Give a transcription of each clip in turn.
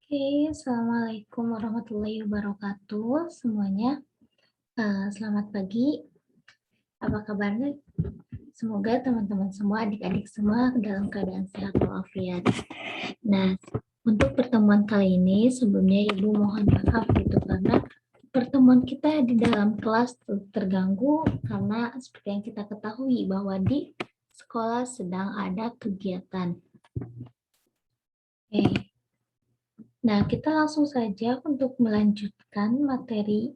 Oke, Assalamualaikum warahmatullahi wabarakatuh semuanya. Selamat pagi, apa kabarnya? Semoga teman-teman semua, adik-adik semua dalam keadaan sehat walafiat. Nah, untuk pertemuan kali ini sebelumnya Ibu mohon maaf gitu karena pertemuan kita di dalam kelas terganggu karena seperti yang kita ketahui bahwa di sekolah sedang ada kegiatan. Oke. Nah, kita langsung saja untuk melanjutkan materi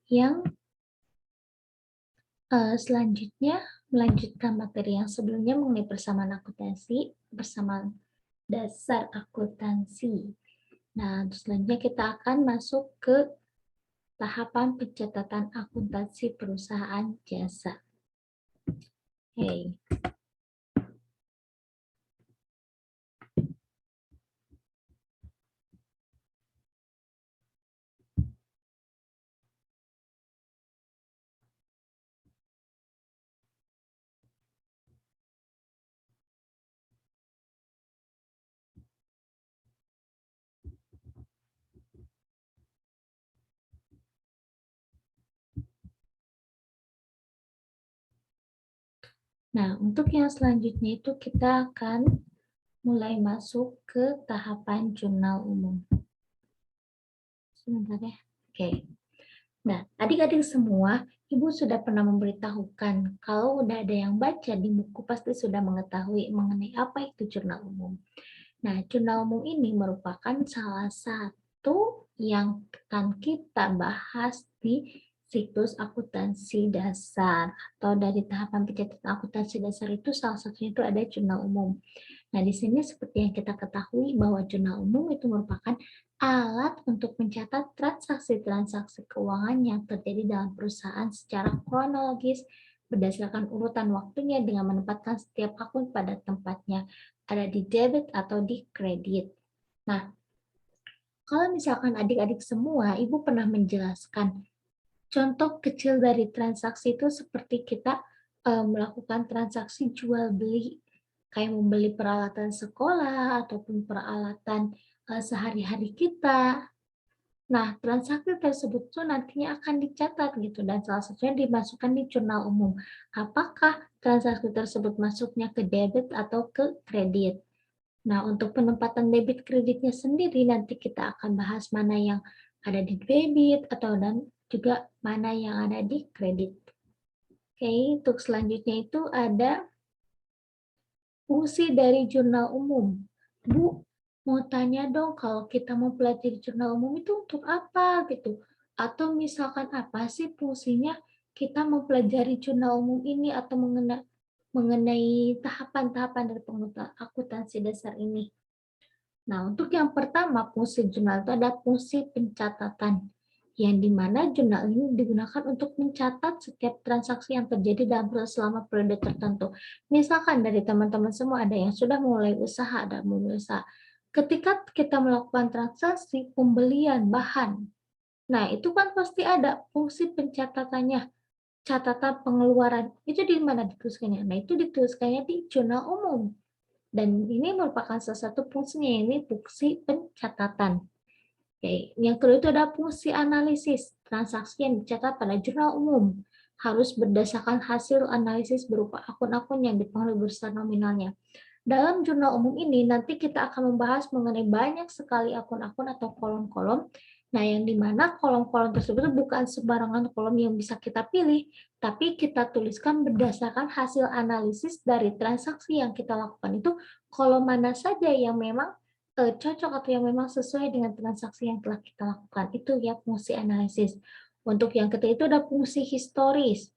yang selanjutnya melanjutkan materi yang sebelumnya mengenai persamaan akuntansi, persamaan dasar akuntansi. Nah, selanjutnya kita akan masuk ke tahapan pencatatan akuntansi perusahaan jasa. Oke. Nah, untuk yang selanjutnya itu kita akan mulai masuk ke tahapan jurnal umum. Sebentar ya. Oke. Nah, adik-adik semua, Ibu sudah pernah memberitahukan kalau udah ada yang baca di buku pasti sudah mengetahui mengenai apa itu jurnal umum. Nah, jurnal umum ini merupakan salah satu yang akan kita bahas di siklus akuntansi dasar atau dari tahapan pencatatan akuntansi dasar itu salah satunya itu ada jurnal umum. Nah, di sini seperti yang kita ketahui bahwa jurnal umum itu merupakan alat untuk mencatat transaksi-transaksi keuangan yang terjadi dalam perusahaan secara kronologis berdasarkan urutan waktunya dengan menempatkan setiap akun pada tempatnya, ada di debit atau di kredit. Nah, kalau misalkan adik-adik semua, Ibu pernah menjelaskan contoh kecil dari transaksi itu seperti kita melakukan transaksi jual beli, kayak membeli peralatan sekolah ataupun peralatan sehari-hari kita. Nah, transaksi tersebut tuh nantinya akan dicatat gitu dan salah satunya dimasukkan di jurnal umum. Apakah transaksi tersebut masuknya ke debit atau ke kredit? Nah, untuk penempatan debit kreditnya sendiri nanti kita akan bahas mana yang ada di debit atau dan juga mana yang ada di kredit. Oke, untuk selanjutnya itu ada fungsi dari jurnal umum. Bu, mau tanya dong kalau kita mau pelajari jurnal umum itu untuk apa gitu? Atau misalkan apa sih fungsinya kita mempelajari jurnal umum ini atau mengenai tahapan-tahapan dari akuntansi dasar ini? Nah, untuk yang pertama, fungsi jurnal itu ada fungsi pencatatan, yang dimana jurnal ini digunakan untuk mencatat setiap transaksi yang terjadi dalam proses selama periode tertentu. Misalkan dari teman-teman semua ada yang sudah mulai usaha, ada mulai usaha. Ketika kita melakukan transaksi pembelian bahan, nah itu kan pasti ada fungsi pencatatannya, catatan pengeluaran. Itu di mana dituliskannya? Nah, itu dituliskannya di jurnal umum. Dan ini merupakan salah satu fungsinya, ini fungsi pencatatan. Oke, yang kedua itu ada fungsi analisis. Transaksi yang dicatat pada jurnal umum harus berdasarkan hasil analisis berupa akun-akun yang dipengaruhi besar nominalnya. Dalam jurnal umum ini nanti kita akan membahas mengenai banyak sekali akun-akun atau kolom-kolom. Nah, yang dimana kolom-kolom tersebut bukan sembarangan kolom yang bisa kita pilih, tapi kita tuliskan berdasarkan hasil analisis dari transaksi yang kita lakukan itu kolom mana saja yang memang cocok atau yang memang sesuai dengan transaksi yang telah kita lakukan. Itu ya fungsi analisis. Untuk yang ketiga itu ada fungsi historis,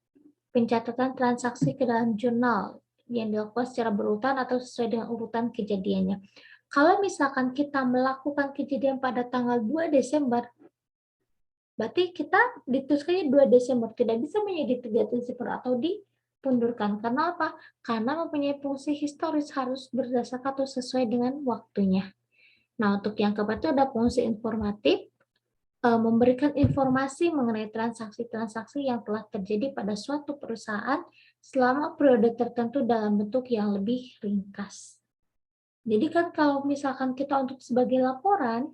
pencatatan transaksi ke dalam jurnal yang dilakukan secara berurutan atau sesuai dengan urutan kejadiannya. Kalau misalkan kita melakukan kejadian pada tanggal 2 Desember, berarti kita dituliskannya 2 Desember, tidak bisa menjadi 3 Desember atau dipundurkan. Karena apa? Karena mempunyai fungsi historis harus berdasarkan atau sesuai dengan waktunya. Nah, untuk yang keempat itu ada fungsi informatif, memberikan informasi mengenai transaksi-transaksi yang telah terjadi pada suatu perusahaan selama periode tertentu dalam bentuk yang lebih ringkas. Jadi kan kalau misalkan kita untuk sebagai laporan,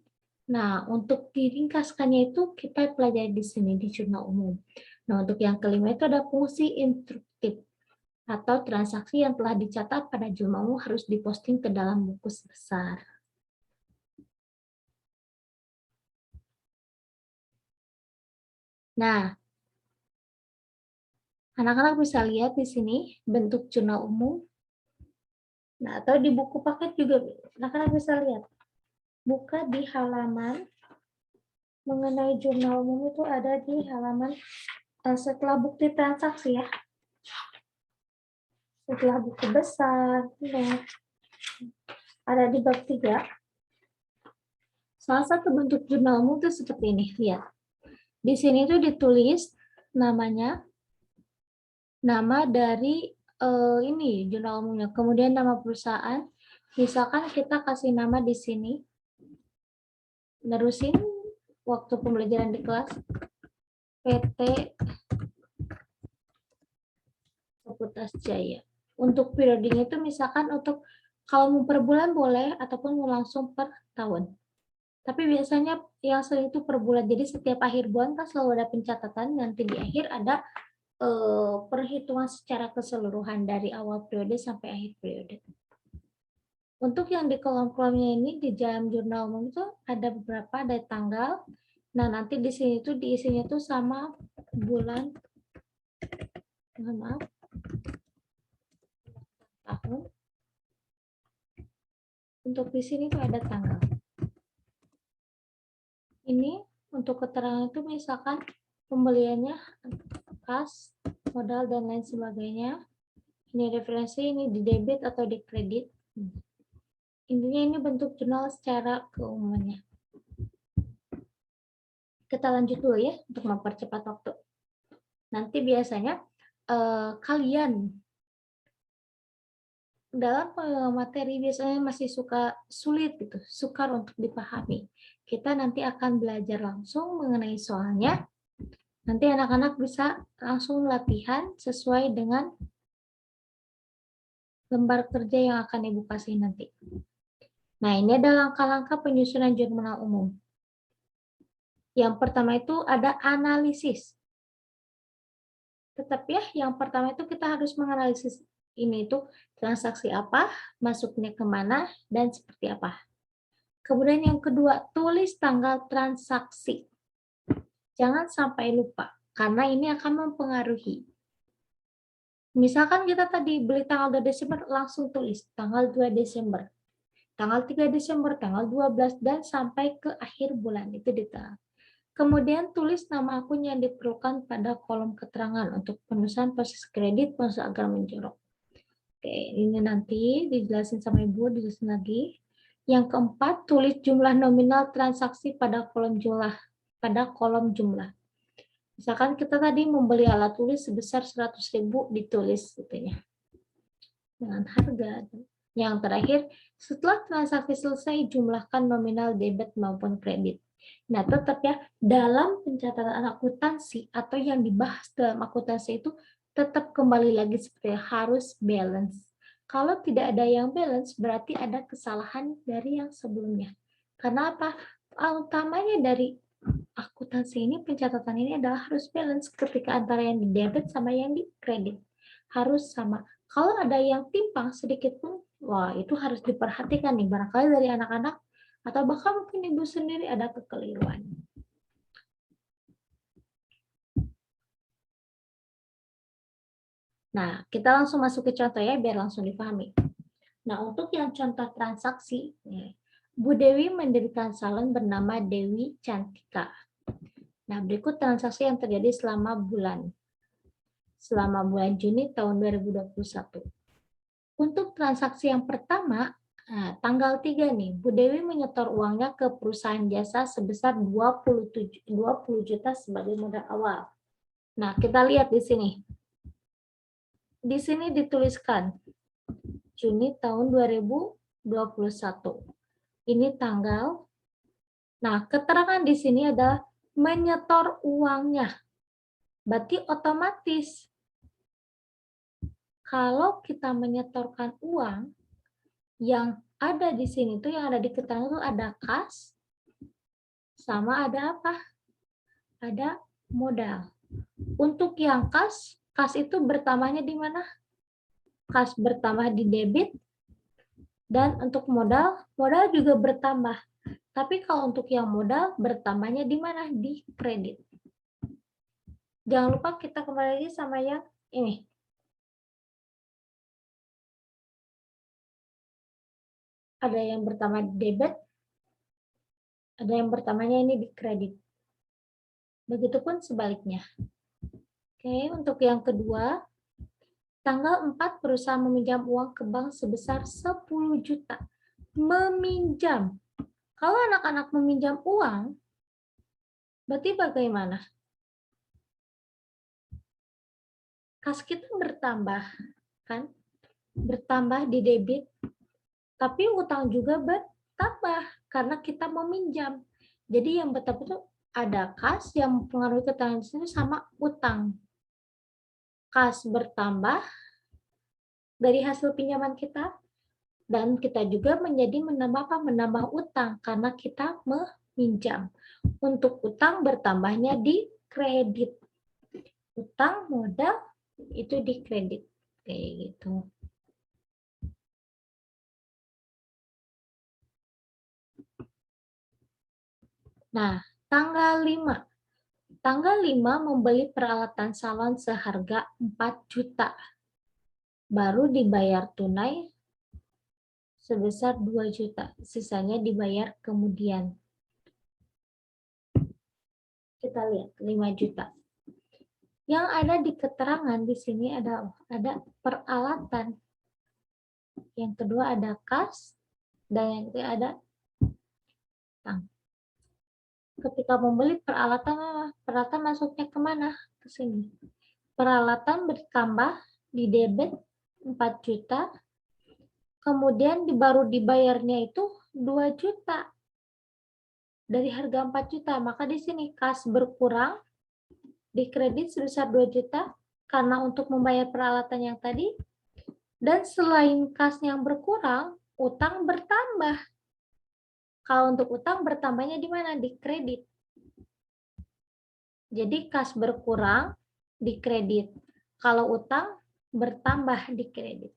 Nah, untuk diringkaskannya itu kita pelajari di sini di jurnal umum. Nah, untuk yang kelima itu ada fungsi instruktif atau transaksi yang telah dicatat pada jurnal umum harus diposting ke dalam buku besar. Nah, anak-anak bisa lihat di sini bentuk jurnal umum. Nah, atau di buku paket juga anak-anak bisa lihat. Buka di halaman mengenai jurnal umum itu ada di halaman setelah bukti transaksi ya. Setelah buku besar, ada di bab 3. Salah satu bentuk jurnal umum itu seperti ini, lihat. Di sini tuh ditulis namanya, nama dari ini jurnal umumnya, kemudian nama perusahaan. Misalkan kita kasih nama di sini, nerusin waktu pembelajaran di kelas, PT Fakultas Jaya. Untuk periodenya itu misalkan untuk kalau mau per bulan boleh, ataupun mau langsung per tahun. Tapi biasanya yang sering itu per bulan. Jadi setiap akhir bulan kan selalu ada pencatatan, nanti di akhir ada perhitungan secara keseluruhan dari awal periode sampai akhir periode. Untuk yang di kolom-kolomnya ini di dalam jurnal umum itu ada beberapa, ada tanggal. Nah, nanti di sini tuh diisinya tuh sama bulan, maaf, tahun. Untuk di sini tuh ada tanggal. Ini untuk keterangan itu misalkan pembeliannya kas, modal, dan lain sebagainya. Ini referensi, ini di debit atau di kredit. Intinya ini bentuk jurnal secara keumumannya. Kita lanjut dulu ya untuk mempercepat waktu. Nanti biasanya kalian dalam materi biasanya masih suka sulit gitu, sukar untuk dipahami. Kita nanti akan belajar langsung mengenai soalnya. Nanti anak-anak bisa langsung latihan sesuai dengan lembar kerja yang akan Ibu kasih nanti. Nah, ini adalah langkah-langkah penyusunan jurnal umum. Yang pertama itu ada analisis. Tetap ya, yang pertama itu kita harus menganalisis ini itu transaksi apa, masuknya kemana, dan seperti apa. Kemudian yang kedua, tulis tanggal transaksi. Jangan sampai lupa, karena ini akan mempengaruhi. Misalkan kita tadi beli tanggal 2 Desember, langsung tulis tanggal 2 Desember. Tanggal 3 Desember, tanggal 12, dan sampai ke akhir bulan, itu detail. Kemudian tulis nama akun yang diperlukan pada kolom keterangan untuk penulisan proses kredit maksud agar menjorok. Oke, ini nanti dijelasin sama Ibu, dijelasin lagi. Yang keempat, tulis jumlah nominal transaksi pada kolom jumlah. Misalkan kita tadi membeli alat tulis sebesar 100.000, ditulis gitu ya. Dengan harga. Yang terakhir, setelah transaksi selesai, jumlahkan nominal debit maupun kredit. Nah, tetap ya, dalam pencatatan akuntansi atau yang dibahas dalam akuntansi itu tetap kembali lagi seperti harus balance. Kalau tidak ada yang balance, berarti ada kesalahan dari yang sebelumnya. Karena apa? Utamanya dari akuntansi ini, pencatatan ini adalah harus balance ketika antara yang di debit sama yang di kredit. Harus sama. Kalau ada yang timpang sedikit pun, wah itu harus diperhatikan nih, barangkali dari anak-anak atau bahkan mungkin ibu sendiri ada kekeliruan. Nah, kita langsung masuk ke contoh ya, biar langsung dipahami. Nah, untuk yang contoh transaksi, Bu Dewi mendirikan salon bernama Dewi Cantika. Nah, berikut transaksi yang terjadi selama bulan Juni tahun 2021. Untuk transaksi yang pertama, tanggal 3 nih, Bu Dewi menyetor uangnya ke perusahaan jasa sebesar 20 juta sebagai modal awal. Nah, kita lihat di sini. Di sini dituliskan Juni tahun 2021. Ini tanggal. Nah, keterangan di sini adalah menyetor uangnya. Berarti otomatis kalau kita menyetorkan uang, yang ada di sini tuh yang ada di keterangan itu ada kas, sama ada apa? Ada modal. Untuk yang kas itu bertambahnya di mana? Kas bertambah di debit, dan untuk modal juga bertambah. Tapi kalau untuk yang modal bertambahnya di mana? Di kredit. Jangan lupa kita kembali lagi sama yang ini. Ada yang bertambah di debit, ada yang bertambahnya ini di kredit. Begitupun sebaliknya. Oke, untuk yang kedua, tanggal 4 perusahaan meminjam uang ke bank sebesar 10 juta. Meminjam. Kalau anak-anak meminjam uang, berarti bagaimana? Kas kita bertambah, kan? Bertambah di debit, tapi utang juga bertambah karena kita meminjam. Jadi yang bertambah itu ada kas yang mempengaruhi keterangan di sini sama utang. Kas bertambah dari hasil pinjaman kita, dan kita juga menjadi menambah utang karena kita meminjam. Untuk utang bertambahnya di kredit. Utang modal itu di kredit. Kayak gitu. Nah, tanggal 5. Tanggal 5 membeli peralatan salon seharga 4 juta. Baru dibayar tunai sebesar 2 juta. Sisanya dibayar kemudian. Kita lihat 5 juta. Yang ada di keterangan di sini ada peralatan. Yang kedua ada kas, dan yang ketiga ada utang. Ketika membeli peralatan masuknya kemana? Ke sini. Peralatan bertambah di debit 4 juta, kemudian baru dibayarnya itu 2 juta dari harga 4 juta. Maka di sini kas berkurang, di kredit sebesar 2 juta karena untuk membayar peralatan yang tadi, dan selain kas yang berkurang, utang bertambah. Kalau untuk utang bertambahnya di mana? Di kredit. Jadi kas berkurang di kredit. Kalau utang bertambah di kredit.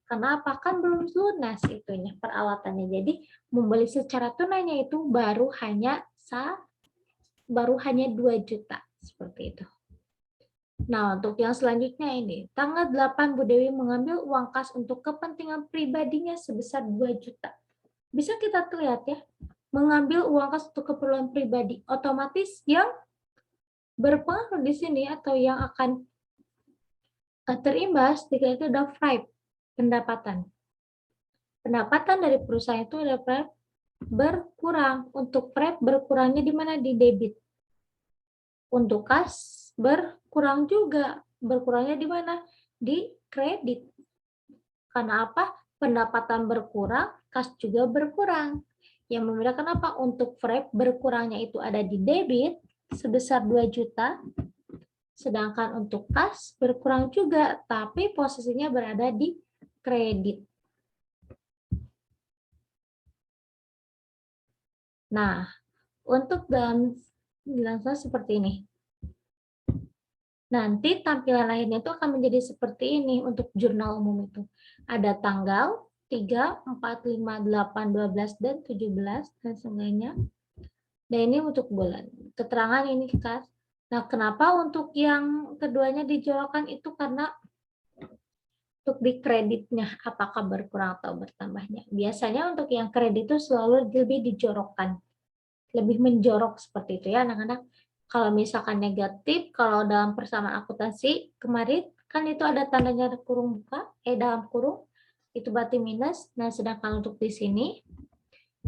Karena apa? Kan belum lunas itunya peralatannya. Jadi membeli secara tunainya itu baru hanya 2 juta seperti itu. Nah, untuk yang selanjutnya ini, tanggal 8 Bu Dewi mengambil uang kas untuk kepentingan pribadinya sebesar 2 juta. Bisa kita lihat ya, mengambil uang kas untuk keperluan pribadi, otomatis yang berpengaruh di sini atau yang akan terimbas jika itu ada FRIP, pendapatan. Pendapatan dari perusahaan itu ada FRIP berkurang. Untuk FRIP berkurangnya di mana? Di debit. Untuk kas berkurang juga. Berkurangnya di mana? Di kredit. Karena apa? Pendapatan berkurang, kas juga berkurang. Yang membedakan apa? Untuk FRIP berkurangnya itu ada di debit sebesar 2 juta, sedangkan untuk kas berkurang juga, tapi posisinya berada di kredit. Nah, untuk dalam bilansa seperti ini. Nanti tampilan lainnya itu akan menjadi seperti ini untuk jurnal umum itu. Ada tanggal 3, 4, 5, 8, 12, dan 17, dan sebagainya. Dan ini untuk bulan. Keterangan ini kas. Nah, kenapa untuk yang keduanya dijorokkan itu? Karena untuk di kreditnya, apakah berkurang atau bertambahnya. Biasanya untuk yang kredit itu selalu lebih dijorokkan. Lebih menjorok seperti itu ya anak-anak. Kalau misalkan negatif, kalau dalam persamaan akuntansi kemarin kan itu ada tandanya kurung buka, dalam kurung, itu berarti minus. Nah, sedangkan untuk di sini,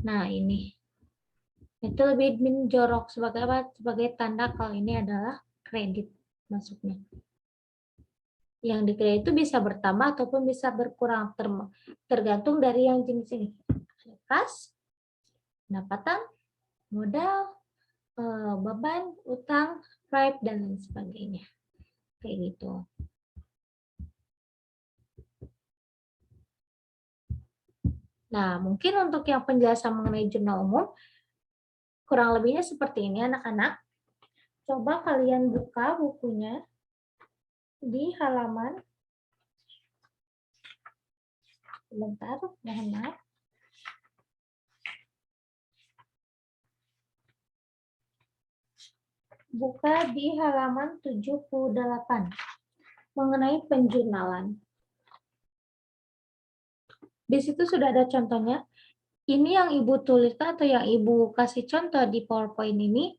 nah ini, itu lebih menjorok sebagai apa? Sebagai tanda kalau ini adalah kredit masuknya. Yang di kredit itu bisa bertambah ataupun bisa berkurang, tergantung dari yang jenis ini. Kas, pendapatan, modal, beban, utang, FRIP, dan lain sebagainya. Kayak gitu. Nah, mungkin untuk yang penjelasan mengenai jurnal umum, Kurang lebihnya seperti ini anak-anak. Coba kalian buka bukunya di halaman, sebentar, mohon maaf. Buka di halaman 78 mengenai penjurnalan. Di situ sudah ada contohnya. Ini yang Ibu tuliskan atau yang Ibu kasih contoh di PowerPoint ini,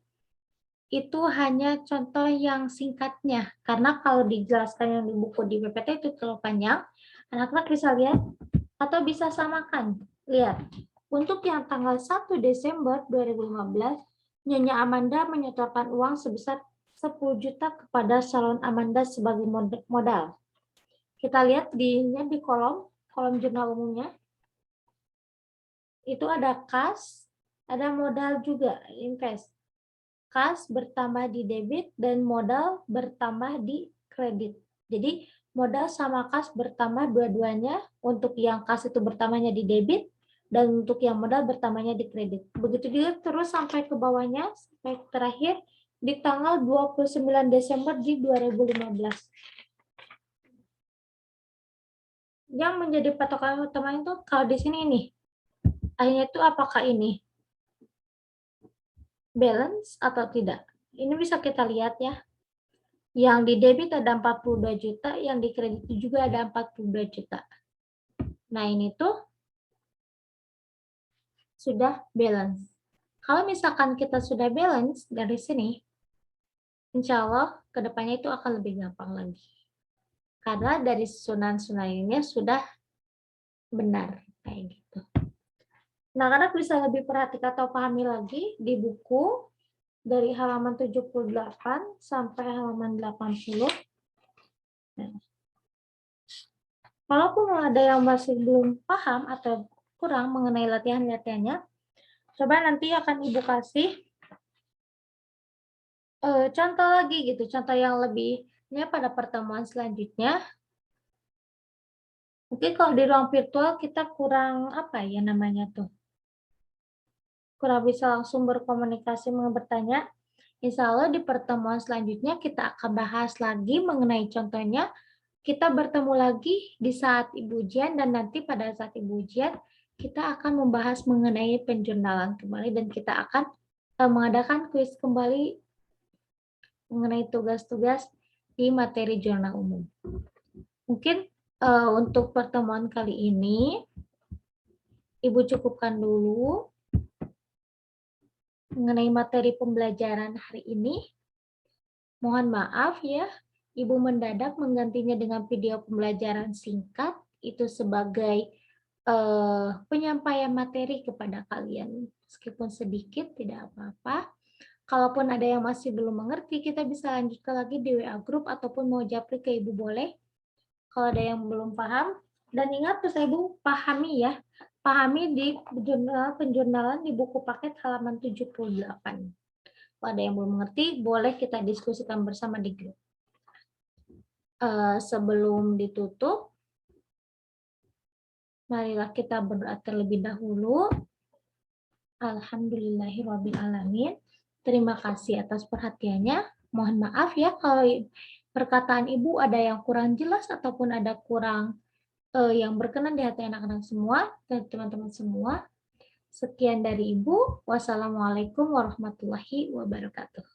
itu hanya contoh yang singkatnya. Karena kalau dijelaskan yang di buku di PPT itu terlalu panjang, anak-anak bisa lihat atau bisa samakan. Lihat, untuk yang tanggal 1 Desember 2015, Nyonya Amanda menyetorkan uang sebesar 10 juta kepada salon Amanda sebagai modal. Kita lihat di kolom jurnal umumnya. Itu ada kas, ada modal juga, invest. Kas bertambah di debit dan modal bertambah di kredit. Jadi modal sama kas bertambah dua-duanya. Untuk yang kas itu bertambahnya di debit dan untuk yang modal bertambahnya di kredit. Begitu juga terus sampai ke bawahnya, sampai terakhir di tanggal 29 Desember di 2015. Yang menjadi patokan utama itu kalau di sini nih, akhirnya itu apakah ini balance atau tidak? Ini bisa kita lihat ya. Yang di debit ada 42 juta, yang di kredit juga ada 42 juta. Nah, ini tuh sudah balance. Kalau misalkan kita sudah balance dari sini, insya Allah kedepannya itu akan lebih gampang lagi. Karena dari sunan-sunannya sudah benar kayak gitu. Nah, anak bisa lebih perhatikan atau pahami lagi di buku dari halaman 78 sampai halaman 80. Nah, kalaupun ada yang masih belum paham atau kurang mengenai latihan-latihannya, coba nanti akan Ibu kasih contoh lagi gitu, contoh yang lebihnya pada pertemuan selanjutnya. Mungkin kalau di ruang virtual kita kurang apa ya namanya tuh, kurang bisa langsung berkomunikasi bertanya. Insya Allah di pertemuan selanjutnya kita akan bahas lagi mengenai contohnya. Kita bertemu lagi di saat Ibu ujian dan nanti pada saat Ibu ujian kita akan membahas mengenai penjurnalan kembali dan kita akan mengadakan kuis kembali mengenai tugas-tugas di materi jurnal umum. Mungkin untuk pertemuan kali ini Ibu cukupkan dulu mengenai materi pembelajaran hari ini. Mohon maaf ya, Ibu mendadak menggantinya dengan video pembelajaran singkat, itu sebagai penyampaian materi kepada kalian. Meskipun sedikit, tidak apa-apa. Kalaupun ada yang masih belum mengerti, kita bisa lanjutkan lagi di WA Group ataupun mau japri ke Ibu boleh. Kalau ada yang belum paham, dan ingat terus Ibu pahami ya, pahami di penjurnalan di buku paket halaman 78. Kalau ada yang belum mengerti, boleh kita diskusikan bersama di grup. Sebelum ditutup, marilah kita berdoa terlebih dahulu. Alhamdulillahirrabbilalamin. Terima kasih atas perhatiannya. Mohon maaf ya kalau perkataan Ibu ada yang kurang jelas ataupun ada kurang yang berkenan di hati anak-anak semua dan teman-teman semua. Sekian dari Ibu. Wassalamualaikum warahmatullahi wabarakatuh.